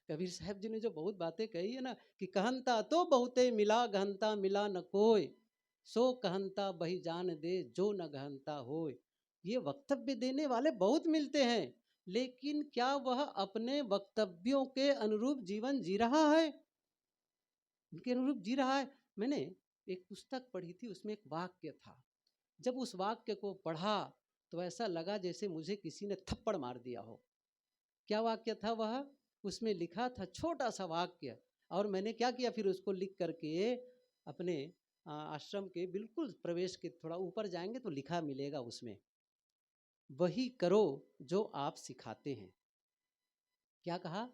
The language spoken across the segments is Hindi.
कबीर साहब जी ने जो बहुत बातें कही है ना कि कहनता तो बहुते मिला गहनता मिला न कोय, सो कहनता बही जान दे जो न गहनता होय। ये वक्तव्य देने वाले बहुत मिलते हैं, लेकिन क्या वह अपने वक्तव्यों के अनुरूप जीवन जी रहा है? उनके अनुरूप जी रहा है? मैंने एक पुस्तक पढ़ी थी, उसमें एक वाक्य था। जब उस वाक्य को पढ़ा तो ऐसा लगा जैसे मुझे किसी ने थप्पड़ मार दिया हो। क्या वाक्य था वह? उसमें लिखा था छोटा सा वाक्य, और मैंने क्या किया फिर उसको लिख करके अपने आश्रम के बिल्कुल प्रवेश के थोड़ा ऊपर जाएंगे तो लिखा मिलेगा उसमें, वही करो जो आप सिखाते हैं। क्या कहा?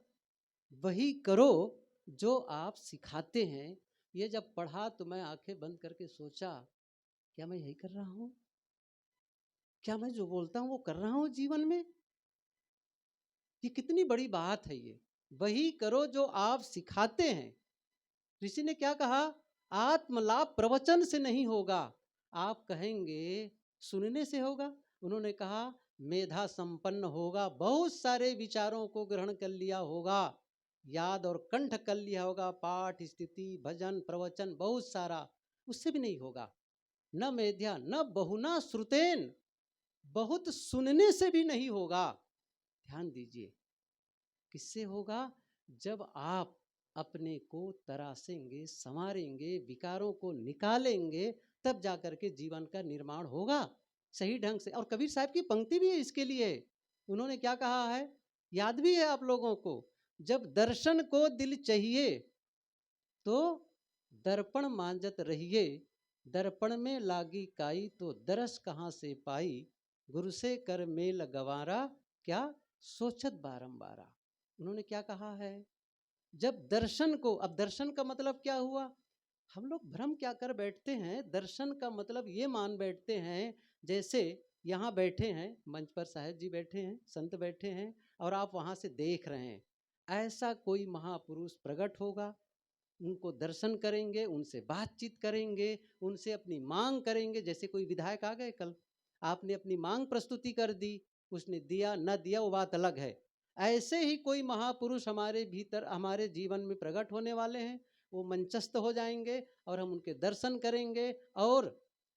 वही करो जो आप सिखाते हैं। ये जब पढ़ा तो मैं आंखें बंद करके सोचा, क्या मैं यही कर रहा हूँ? क्या मैं जो बोलता हूँ वो कर रहा हूँ जीवन में? ये कितनी बड़ी बात है ये। वही करो जो आप सिखाते हैं। ऋषि ने क्या कहा? आत्मलाभ प्रवचन से नहीं होगा, आप कहेंगे सुनने से होगा। उन्होंने कहा मेधा संपन्न होगा, बहुत सारे विचारों को ग्रहण कर लिया होगा, याद और कंठ कर लिया होगा, पाठ स्थिति भजन प्रवचन बहुत सारा, उससे भी नहीं होगा। न मेध्या न बहुना श्रुतेन, बहुत सुनने से भी नहीं होगा। ध्यान दीजिए, किससे होगा? जब आप अपने को तरासेंगे, संवारेंगे, विकारों को निकालेंगे, तब जाकर के जीवन का निर्माण होगा सही ढंग से। और कबीर साहब की पंक्ति भी है इसके लिए। उन्होंने क्या कहा है, याद भी है आप लोगों को? जब दर्शन को दिल चाहिए तो दर्पण मांजत रहिए, दर्पण में लागी काई तो दरस कहाँ से पाई, गुरु से कर मेल गवारा, क्या सोचत बारंबारा। उन्होंने क्या कहा है? जब दर्शन को, अब दर्शन का मतलब क्या हुआ? हम लोग भ्रम क्या कर बैठते हैं, दर्शन का मतलब ये मान बैठते हैं जैसे यहाँ बैठे हैं, मंच पर साहेब जी बैठे हैं, संत बैठे हैं, और आप वहाँ से देख रहे हैं। ऐसा कोई महापुरुष प्रकट होगा, उनको दर्शन करेंगे, उनसे बातचीत करेंगे, उनसे अपनी मांग करेंगे। जैसे कोई विधायक आ गए कल, आपने अपनी मांग प्रस्तुति कर दी, उसने दिया न दिया वो बात अलग है। ऐसे ही कोई महापुरुष हमारे भीतर, हमारे जीवन में प्रकट होने वाले हैं। वो मंचस्थ हो जाएंगे और हम उनके दर्शन करेंगे, और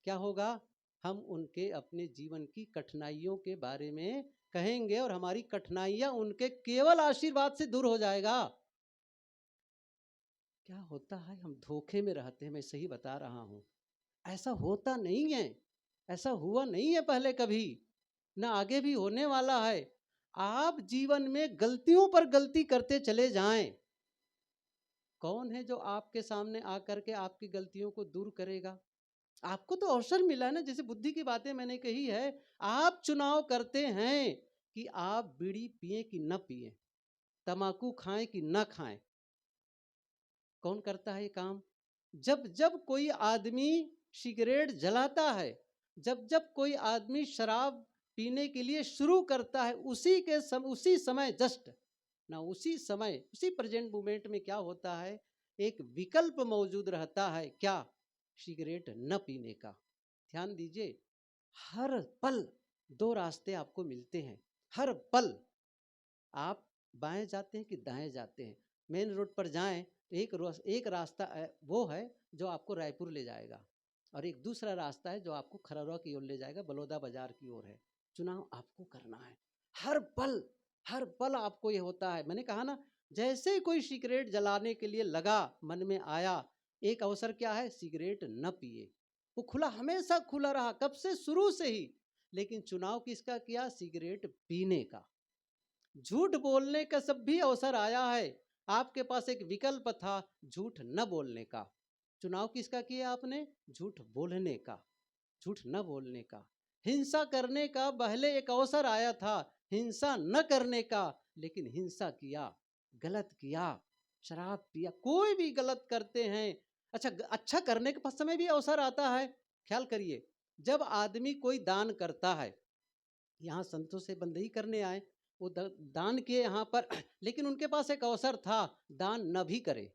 क्या होगा? हम उनके अपने जीवन की कठिनाइयों के बारे में कहेंगे, और हमारी कठिनाइयां उनके केवल आशीर्वाद से दूर हो जाएगा। क्या होता है, हम धोखे में रहते हैं, मैं सही बता रहा हूं। ऐसा होता नहीं है, ऐसा हुआ नहीं है पहले कभी, ना आगे भी होने वाला है। आप जीवन में गलतियों पर गलती करते चले जाएं, कौन है जो आपके सामने आकर के आपकी गलतियों को दूर करेगा? आपको तो अवसर मिला है ना, जैसे बुद्धि की बातें मैंने कही है। आप चुनाव करते हैं कि आप बीड़ी पिए कि न पिए, तमाकू खाएं कि न खाएं। कौन करता है ये काम? जब जब कोई आदमी सिगरेट जलाता है, जब जब कोई आदमी शराब पीने के लिए शुरू करता है, उसी समय जस्ट ना, उसी समय, उसी प्रेजेंट मोमेंट में क्या होता है, एक विकल्प मौजूद रहता है। क्या? सिगरेट न पीने का। ध्यान दीजिए, हर पल दो रास्ते आपको मिलते हैं, हर पल। आप बाएं जाते हैं कि दाएं जाते हैं? मेन रोड पर जाएं तो एक रास्ता वो है जो आपको रायपुर ले जाएगा, और एक दूसरा रास्ता है जो आपको खरौरा की ओर ले जाएगा, बलौदा बाजार की ओर है। चुनाव आपको करना है। हर पल, हर पल आपको ये होता है। मैंने कहा ना, जैसे ही कोई सिगरेट जलाने के लिए लगा, मन में आया, एक अवसर क्या है, सिगरेट न पिए। वो खुला, हमेशा खुला रहा, कब से? शुरू से ही। लेकिन चुनाव किसका किया? सिगरेट पीने का। झूठ बोलने का सब भी अवसर आया है, आपके पास एक विकल्प था झूठ न बोलने का। चुनाव किसका किया आपने? झूठ बोलने का, झूठ न बोलने का। हिंसा करने का पहले एक अवसर आया था, हिंसा न करने का, लेकिन हिंसा किया, गलत किया, शराब पिया, कोई भी गलत करते हैं। अच्छा करने के समय भी अवसर आता है। ख्याल करिए, जब आदमी कोई दान करता है, यहाँ संतों से बंदगी करने आए, वो दान किए यहाँ पर, लेकिन उनके पास एक अवसर था, दान न भी करे,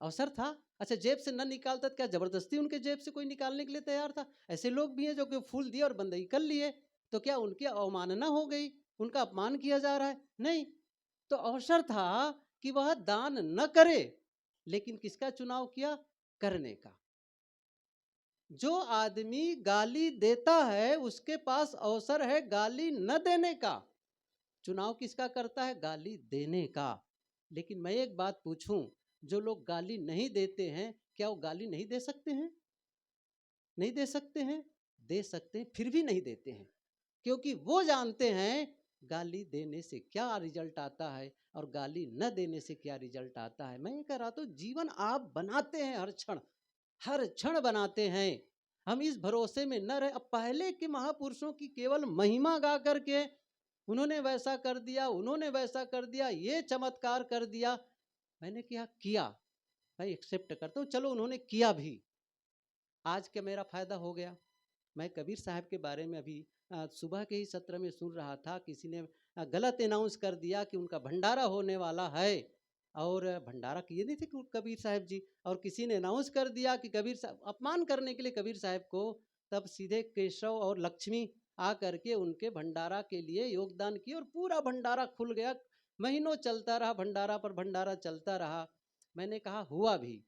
अवसर था। अच्छा, जेब से न निकालता, क्या जबरदस्ती उनके जेब से कोई निकालने के लिए तैयार था? ऐसे लोग भी हैं जो कि फूल दिए और बंदगी कर लिए, तो क्या उनकी अवमानना हो गई, उनका अपमान किया जा रहा है? नहीं, तो अवसर था कि वह दान न करे, लेकिन किसका चुनाव किया? करने का। जो आदमी गाली देता है उसके पास अवसर है गाली न देने का। चुनाव किसका करता है? गाली देने का। लेकिन मैं एक बात पूछूं, जो लोग गाली नहीं देते हैं, क्या वो गाली नहीं दे सकते हैं? नहीं दे सकते हैं? दे सकते हैं, फिर भी नहीं देते हैं, क्योंकि वो जानते हैं गाली देने से क्या रिजल्ट आता है और गाली न देने से क्या रिजल्ट आता है। मैं ये कह रहा था, जीवन आप बनाते हैं, हर क्षण बनाते हैं। हम इस भरोसे में न रहे। अब पहले के महापुरुषों की केवल महिमा गा करके, उन्होंने वैसा कर दिया, उन्होंने वैसा कर दिया, ये चमत्कार कर दिया, मैंने क्या किया, मैं एक्सेप्ट करता हूँ, चलो उन्होंने किया भी, आज क्या मेरा फायदा हो गया। मैं कबीर साहब के बारे में अभी सुबह के ही सत्र में सुन रहा था, किसी ने गलत अनाउंस कर दिया कि उनका भंडारा होने वाला है, और भंडारा किए नहीं थे कबीर साहब जी, और किसी ने अनाउंस कर दिया कि कबीर साहब, अपमान करने के लिए कबीर साहब को, तब सीधे केशव और लक्ष्मी आ करके उनके भंडारा के लिए योगदान किए और पूरा भंडारा खुल गया। महीनों चलता रहा भंडारा पर भंडारा चलता रहा। मैंने कहा हुआ भी,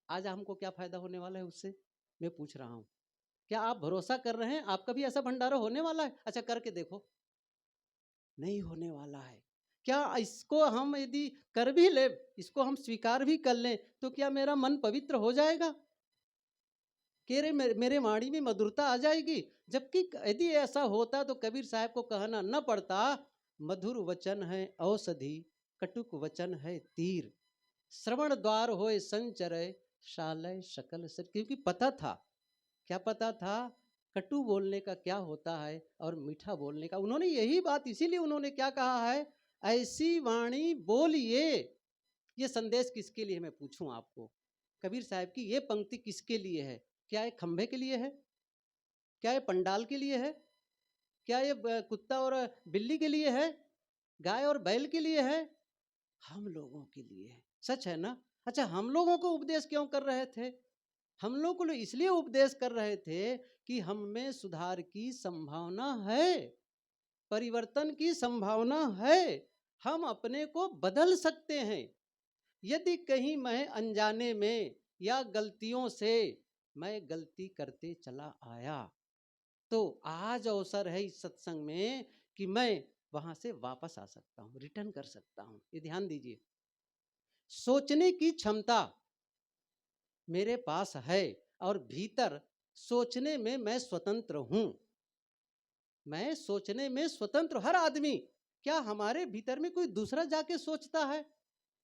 आज हमको क्या फायदा होने वाला है उससे, मैं पूछ रहा हूँ। क्या आप भरोसा कर रहे हैं आपका भी ऐसा भंडारा होने वाला है? अच्छा करके देखो, नहीं होने वाला है। क्या इसको हम यदि कर भी ले, इसको हम स्वीकार भी कर लें, तो क्या मेरा मन पवित्र हो जाएगा? मेरे वाणी में मधुरता आ जाएगी? जबकि यदि ऐसा होता तो कबीर साहब को कहना न पड़ता, मधुर वचन है औषधि, कटुक वचन है तीर, श्रवण द्वार होए संचरय, शालय सकल सर। क्योंकि पता था, क्या पता था? कटु बोलने का क्या होता है और मीठा बोलने का। उन्होंने यही बात, इसीलिए उन्होंने क्या कहा है, ऐसी वाणी बोलिए। ये संदेश किसके लिए, मैं पूछूं आपको, कबीर साहब की ये पंक्ति किसके लिए है? क्या ये खंभे के लिए है? क्या ये पंडाल के लिए है? क्या ये कुत्ता और बिल्ली के लिए है? गाय और बैल के लिए है? हम लोगों के लिए है। सच है ना? अच्छा, हम लोगों को उपदेश क्यों कर रहे थे? हम लोग को इसलिए उपदेश कर रहे थे कि हम में सुधार की संभावना है, परिवर्तन की संभावना है, हम अपने को बदल सकते हैं। यदि कहीं मैं अनजाने में या गलतियों से मैं गलती करते चला आया, तो आज अवसर है इस सत्संग में कि मैं वहां से वापस आ सकता हूं, रिटर्न कर सकता हूं। ये ध्यान दीजिए, सोचने की क्षमता मेरे पास है, और भीतर सोचने में मैं स्वतंत्र हूं। मैं सोचने में स्वतंत्र, हर आदमी। क्या हमारे भीतर में कोई दूसरा जाके सोचता है?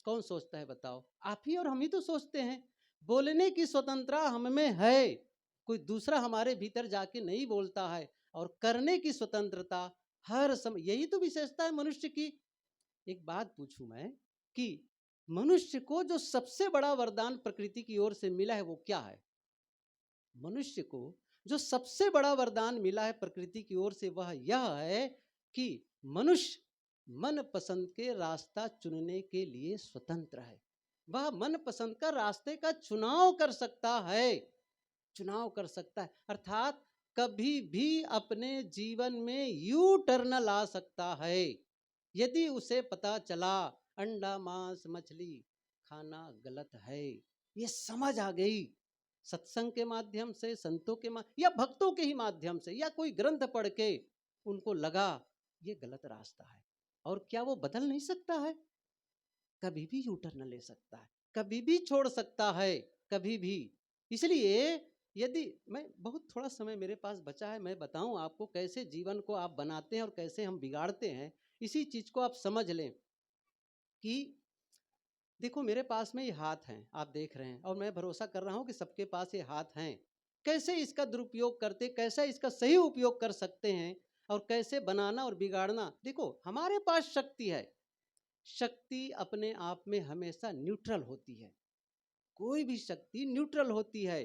कौन सोचता है बताओ? आप ही और हम ही तो सोचते हैं। बोलने की स्वतंत्रता हम में है, कोई दूसरा हमारे भीतर जाके नहीं बोलता है। और करने की स्वतंत्रता हर समय, यही तो विशेषता है मनुष्य की। एक बात पूछूं मैं कि मनुष्य को जो सबसे बड़ा वरदान प्रकृति की ओर से मिला है वो क्या है? मनुष्य को जो सबसे बड़ा वरदान मिला है प्रकृति की ओर से, वह यह है कि मनुष्य मन पसंद के रास्ता चुनने के लिए स्वतंत्र है। वह मन पसंद का रास्ते का चुनाव कर सकता है, चुनाव कर सकता है। अर्थात कभी भी अपने जीवन में यू टर्न ला सकता है। यदि उसे पता चला अंडा मांस मछली खाना गलत है, ये समझ आ गई सत्संग के माध्यम से, संतों के या भक्तों के ही माध्यम से, या कोई ग्रंथ पढ़ के उनको लगा ये गलत रास्ता है, और क्या वो बदल नहीं सकता है? कभी भी यू टर्न ले सकता है, कभी भी छोड़ सकता है, कभी भी। इसलिए यदि मैं, बहुत थोड़ा समय मेरे पास बचा है, मैं बताऊं आपको कैसे जीवन को आप बनाते हैं और कैसे हम बिगाड़ते हैं। इसी चीज को आप समझ लें कि देखो, मेरे पास में ये हाथ हैं, आप देख रहे हैं, और मैं भरोसा कर रहा हूं कि सबके पास ये हाथ हैं। कैसे इसका दुरुपयोग करते, कैसे इसका सही उपयोग कर सकते हैं, और कैसे बनाना और बिगाड़ना। देखो, हमारे पास शक्ति है, शक्ति अपने आप में हमेशा न्यूट्रल होती है। कोई भी शक्ति न्यूट्रल होती है।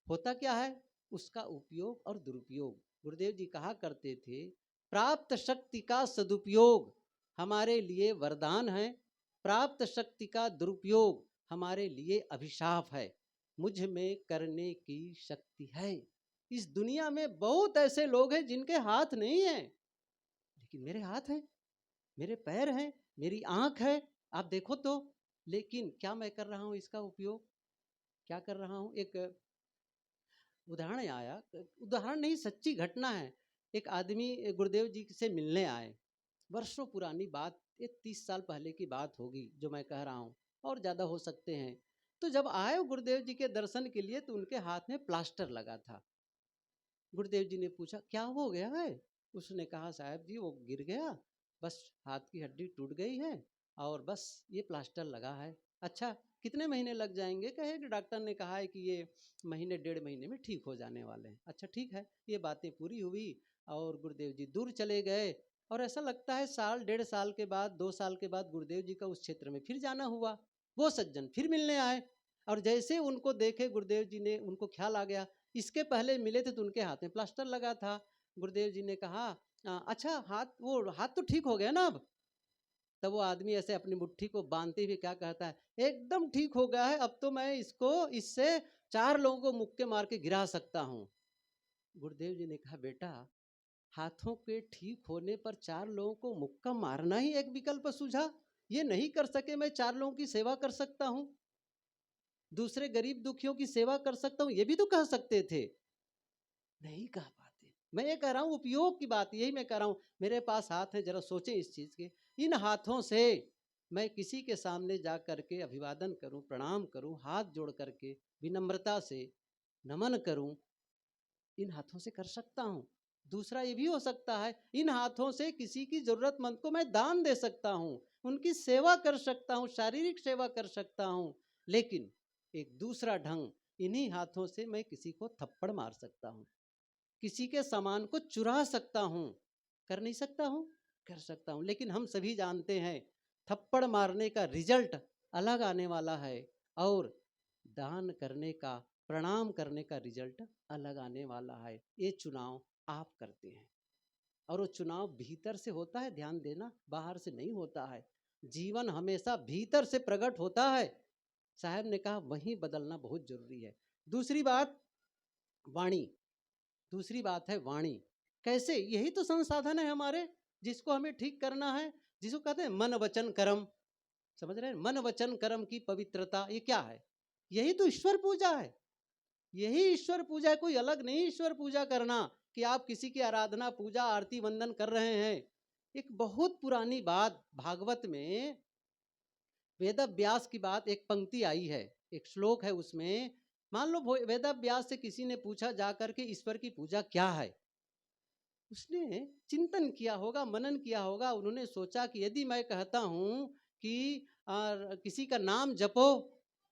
होता क्या है? उसका उपयोग और दुरुपयोग। गुरुदेव जी कहा करते थे, प्राप्त शक्ति का सदुपयोग हमारे लिए वरदान है, प्राप्त शक्ति का दुरुपयोग हमारे लिए अभिशाप है। मुझ में करने की शक्ति है। इस दुनिया में बहुत ऐसे लोग हैं जिनके हाथ नहीं है, लेकिन मेरे हाथ हैं, मेरे पैर हैं, मेरी आंख है, आप देखो तो। लेकिन क्या मैं कर रहा हूँ इसका उपयोग? क्या कर रहा हूँ? एक उदाहरण आया, उदाहरण नहीं, सच्ची घटना है। एक आदमी गुरुदेव जी से मिलने आए, वर्षों पुरानी बात, ये 30 साल पहले की बात होगी जो मैं कह रहा हूँ, और ज़्यादा हो सकते हैं। तो जब आए गुरुदेव जी के दर्शन के लिए, तो उनके हाथ में प्लास्टर लगा था। गुरुदेव जी ने पूछा, क्या हो गया है? उसने कहा, साहब जी वो गिर गया, बस हाथ की हड्डी टूट गई है, और बस ये प्लास्टर लगा है। अच्छा, कितने महीने लग जाएंगे? कहे कि डॉक्टर ने कहा है कि ये महीने 1.5 महीने में ठीक हो जाने वाले हैं। अच्छा ठीक है, ये बातें पूरी हुई और गुरुदेव जी दूर चले गए। और ऐसा लगता है साल 1.5 साल के बाद, 2 साल के बाद गुरुदेव जी का उस क्षेत्र में फिर जाना हुआ। वो सज्जन फिर मिलने आए, और जैसे उनको देखे गुरुदेव जी ने, उनको ख्याल आ गया, इसके पहले मिले थे तो उनके हाथ में प्लास्टर लगा था। गुरुदेव जी ने कहा, अच्छा हाथ तो ठीक हो गया ना अब?" तब वो आदमी ऐसे अपनी मुट्ठी को बांधते हुए क्या कहता है, "एकदम ठीक हो गया है, अब तो मैं इसको, इससे 4 लोगों को मुक्के मार के गिरा सकता हूँ।" गुरुदेव जी ने कहा, "बेटा, हाथों के ठीक होने पर 4 लोगों को मुक्का मारना ही एक विकल्प सूझा? ये नहीं कर सके, मैं 4 लोगों की सेवा कर सकता हूँ, दूसरे गरीब दुखियों की सेवा कर सकता हूँ, ये भी तो कह सकते थे। नहीं कह पाते। मैं ये कह रहा हूँ उपयोग की बात, यही मैं कह रहा हूँ। मेरे पास हाथ है, जरा सोचें इस चीज के। इन हाथों से मैं किसी के सामने जा करके अभिवादन करूं, प्रणाम करूं, हाथ जोड़ करके विनम्रता से नमन करूं, इन हाथों से कर सकता हूं। दूसरा ये भी हो सकता है, इन हाथों से किसी की जरूरतमंद को मैं दान दे सकता हूं, उनकी सेवा कर सकता हूं, शारीरिक सेवा कर सकता हूं। लेकिन एक दूसरा ढंग, इन्हीं हाथों से मैं किसी को थप्पड़ मार सकता हूं, किसी के सामान को चुरा सकता हूं। कर नहीं सकता हूं? कर सकता हूं। लेकिन हम सभी जानते हैं, थप्पड़ मारने का रिजल्ट अलग आने वाला है, और दान करने का, प्रणाम करने का रिजल्ट अलग आने वाला है। ये चुनाव आप करते हैं, और वो चुनाव भीतर से होता है, ध्यान देना, बाहर से नहीं होता है। जीवन हमेशा भीतर से प्रकट होता है। साहब ने कहा, वहीं बदलना बहुत जरूरी है। दूसरी बात, वाणी। दूसरी बात है वाणी। कैसे? यही तो संसाधन है हमारे, जिसको हमें ठीक करना है, जिसको कहते हैं मन वचन कर्म। समझ रहे हैं? मन वचन कर्म की पवित्रता, ये क्या है? यही तो ईश्वर पूजा है। यही ईश्वर पूजा है, कोई अलग नहीं ईश्वर पूजा करना कि आप किसी की आराधना, पूजा, आरती, वंदन कर रहे हैं। एक बहुत पुरानी बात भागवत में, वेद व्यास की बात, एक पंक्ति आई है, एक श्लोक है उसमें। मान लो वेद व्यास से किसी ने पूछा जाकर के, ईश्वर की पूजा क्या है? उसने चिंतन किया होगा, मनन किया होगा। उन्होंने सोचा कि यदि मैं कहता हूँ कि किसी का नाम जपो,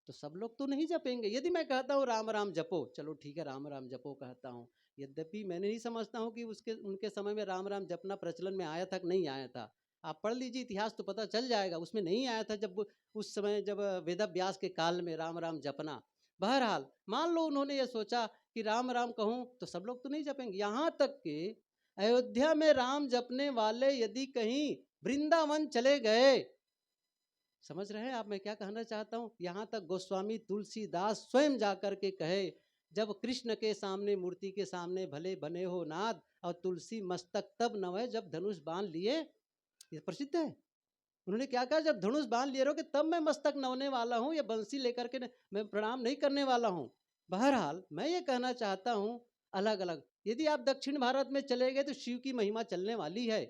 तो सब लोग तो नहीं जपेंगे। यदि मैं कहता हूँ राम राम जपो, चलो ठीक है राम राम जपो कहता हूँ। यद्यपि मैं नहीं समझता हूँ कि उनके समय में राम राम जपना प्रचलन में आया था कि नहीं आया था। आप पढ़ लीजिए इतिहास तो पता चल जाएगा, उसमें नहीं आया था जब उस समय, जब वेद व्यास के काल में राम राम जपना। बहरहाल मान लो उन्होंने ये सोचा कि राम राम कहूँ तो सब लोग तो नहीं जपेंगे। यहाँ तक कि अयोध्या में राम जपने वाले यदि कहीं वृंदावन चले गए, समझ रहे हैं आप मैं क्या कहना चाहता हूं? यहां तक गोस्वामी तुलसीदास स्वयं जाकर के कहे, जब कृष्ण के सामने, मूर्ति के सामने भले बने हो नाद, और तुलसी मस्तक तब नवै जब धनुष बांध लिए। ये प्रसिद्ध है। उन्होंने क्या कहा, जब धनुष बांध लिए रहोगे तब मैं मस्तक नवने वाला हूं, या बंसी लेकर के मैं प्रणाम नहीं करने वाला हूं। बहरहाल मैं ये कहना चाहता हूं, अलग अलग, यदि आप दक्षिण भारत में चले गए तो शिव की महिमा चलने वाली है।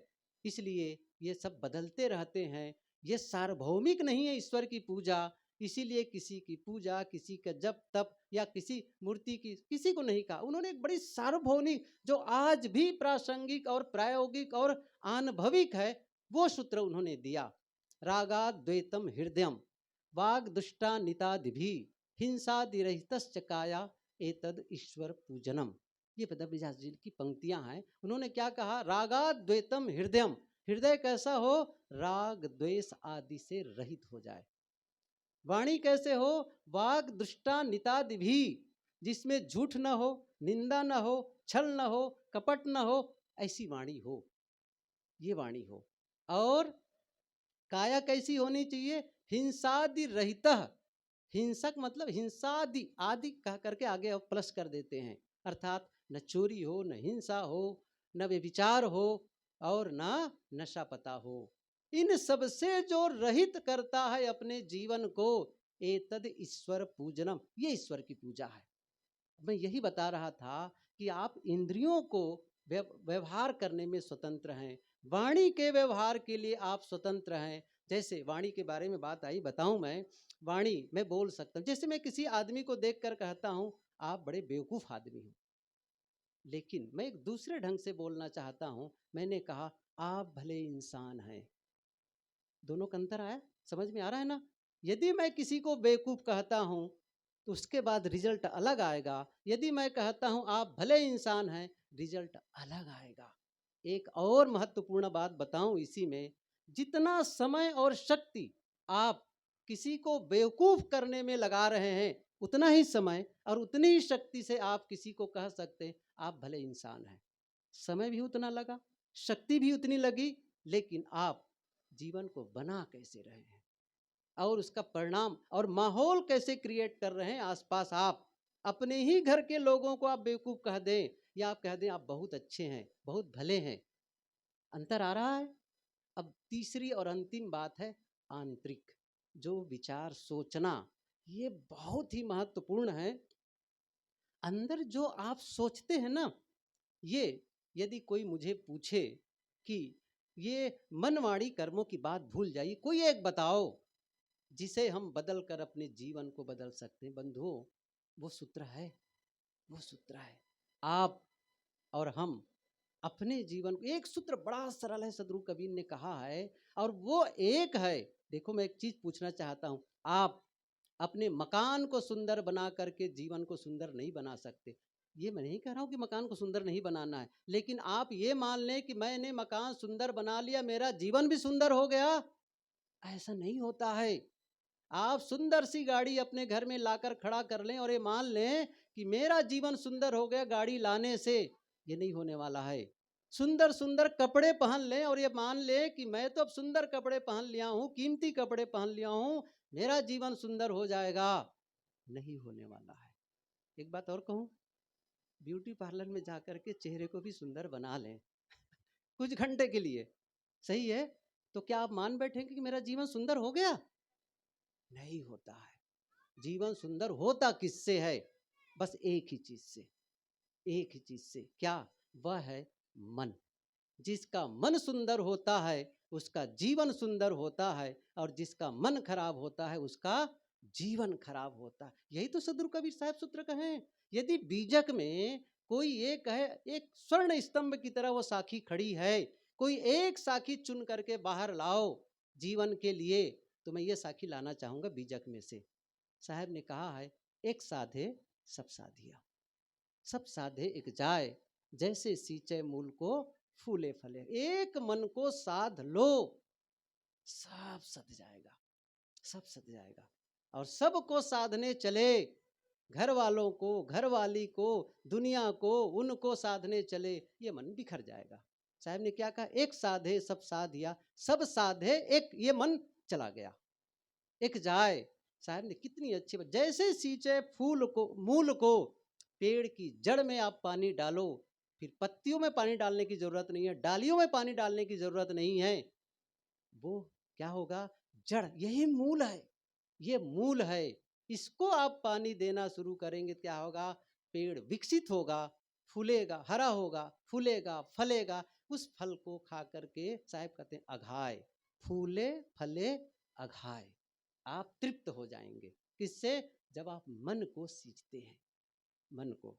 इसलिए ये सब बदलते रहते हैं। ये सार्वभौमिक नहीं है ईश्वर की पूजा। इसीलिए किसी की पूजा, किसी का जप तप, या किसी मूर्ति की, किसी को नहीं कहा। उन्होंने एक बड़ी सार्वभौमिक, जो आज भी प्रासंगिक और प्रायोगिक और आनुभविक है, वो सूत्र उन्होंने दिया। रागा द्वैतम हृदयम, वाग दुष्टा नितादिभि, हिंसादिरहितश्च काया, एतद ईश्वर पूजनम। ये वेदव्यास जी की पंक्तियां हैं। उन्होंने क्या कहा, रागा द्वैतम हृदयम, हृदय कैसा हो? राग द्वेष आदि से रहित हो जाए। वाणी कैसे हो? वाग दुष्टा नितादिभि, जिसमें झूठ न हो, निंदा न हो, छल न हो, कपट न हो, ऐसी वाणी हो, ये वाणी हो। और काया कैसी होनी चाहिए? हिंसादि रहित। हिंसक मतलब हिंसादि, आदि कह करके आगे प्लस कर देते हैं, अर्थात न चोरी हो, न हिंसा हो, न व्यभिचार हो, और न नशा पता हो। इन सब से जो रहित करता है अपने जीवन को, एतद ईश्वर पूजनम, ये ईश्वर की पूजा है। मैं यही बता रहा था कि आप इंद्रियों को व्यवहार करने में स्वतंत्र हैं, वाणी के व्यवहार के लिए आप स्वतंत्र हैं। जैसे वाणी के बारे में बात आई, बताऊं वाणी मैं बोल सकता हूं। जैसे मैं किसी आदमी को देखकर कहता हूं आप बड़े बेवकूफ आदमी हो, लेकिन मैं एक दूसरे ढंग से बोलना चाहता हूं, मैंने कहा आप भले इंसान हैं। दोनों का अंतर आया, समझ में आ रहा है ना? यदि मैं किसी को बेवकूफ कहता हूं तो उसके बाद रिजल्ट अलग आएगा। यदि मैं कहता हूं आप भले इंसान हैं, रिजल्ट अलग आएगा। एक और महत्वपूर्ण बात बताऊं इसी में, जितना समय और शक्ति आप किसी को बेवकूफ करने में लगा रहे हैं, उतना ही समय और उतनी ही शक्ति से आप किसी को कह सकते हैं आप भले इंसान हैं। समय भी उतना लगा, शक्ति भी उतनी लगी, लेकिन आप जीवन को बना कैसे रहे हैं और उसका परिणाम और माहौल कैसे क्रिएट कर रहे हैं आसपास। आप अपने ही घर के लोगों को आप बेवकूफ कह दें या आप कह दें आप बहुत अच्छे हैं, बहुत भले हैं, अंतर आ रहा है। अब तीसरी और अंतिम बात है आंतरिक, जो विचार सोचना, ये बहुत ही महत्वपूर्ण है। अंदर जो आप सोचते हैं ना, ये यदि कोई मुझे पूछे कि ये मनवाणी कर्मों की बात भूल जाइए, कोई एक बताओ जिसे हम बदल कर अपने जीवन को बदल सकते हैं। बंधुओं, वो सूत्र है, वो सूत्र है। आप और हम अपने जीवन को, एक सूत्र बड़ा सरल है, सदगुरु कबीर ने कहा है, और वो एक है। देखो मैं एक चीज पूछना चाहता हूं, आप अपने मकान को सुंदर बना करके जीवन को सुंदर नहीं बना सकते। ये मैं नहीं कह रहा हूं कि मकान को सुंदर नहीं बनाना है, लेकिन आप ये मान लें कि मैंने मकान सुंदर बना लिया, मेरा जीवन भी सुंदर हो गया, ऐसा नहीं होता है। आप सुंदर सी गाड़ी अपने घर में लाकर खड़ा कर लें और ये मान लें कि मेरा जीवन सुंदर हो गया गाड़ी लाने से, ये नहीं होने वाला है। सुंदर सुंदर कपड़े पहन लें और ये मान लें कि मैं तो अब सुंदर कपड़े पहन लिया हूं, कीमती कपड़े पहन लिया हूं, मेरा जीवन सुंदर हो जाएगा, नहीं होने वाला है। एक बात और कहूं, ब्यूटी पार्लर में जाकर के चेहरे को भी सुंदर बना लें कुछ घंटे के लिए, सही है, तो क्या आप मान बैठेंगे कि मेरा जीवन सुंदर हो गया? नहीं होता है। जीवन सुंदर होता किससे है? बस एक ही चीज से, एक ही चीज से। क्या? वह है मन। जिसका मन सुंदर होता है उसका जीवन सुंदर होता है, और जिसका मन खराब होता है उसका जीवन खराब होता है। यही तो सदगुरु कबीर साहब सूत्र कहे। यदि बीजक में कोई एक है, एक स्वर्ण स्तंभ की तरह वो साखी खड़ी है, कोई एक साखी चुन करके बाहर लाओ जीवन के लिए, तो मैं ये साखी लाना चाहूंगा बीजक में से। साहब ने कहा है, एक साधे सब साधिया, सब साधे एक जाए, जैसे सींचे मूल को फूले फले। एक मन को साध लो, सब सध जाएगा, सब सध जाएगा। और सबको साधने चले, घर वालों को, घर वाली को, दुनिया को, उनको साधने चले, ये मन बिखर जाएगा। साहब ने क्या कहा? एक साधे सब साधिया, सब साधे एक, ये मन चला गया, एक जाए। साहब ने कितनी अच्छी बात, जैसे सींचे फूल को, मूल को, पेड़ की जड़ में आप पानी डालो, फिर पत्तियों में पानी डालने की जरूरत नहीं है, डालियों में पानी डालने की जरूरत नहीं है, वो क्या होगा? जड़, यही मूल है, ये मूल है। इसको आप पानी देना शुरू करेंगे, क्या होगा? पेड़ विकसित होगा, फूलेगा, हरा होगा, फूलेगा, फलेगा। उस फल को खा करके साहब कहते हैं अघाय, फूले फले अघाय। आप तृप्त हो जाएंगे। किससे? जब आप मन को सींचते हैं, मन को।